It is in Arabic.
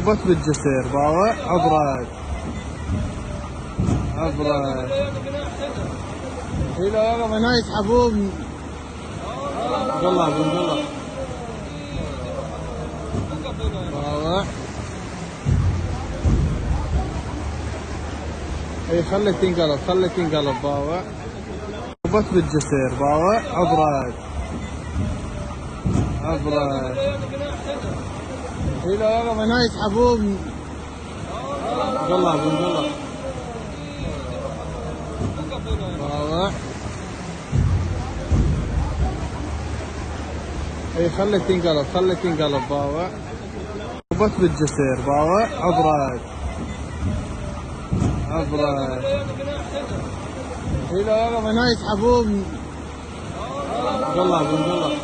ربط بالجسر باوع ابرد ابرد. الى والله هنا يسحبون والله بالله باوع. اي خلي تنقلب باوع. ربط بالجسر باوع ابرد ابرد. الى والله هنا يسحبون والله بالله باوع. اي خلي تنقلب باوع. ربط بالجسر باوع ابرد ابرد. الى والله هنا يسحبون والله بالله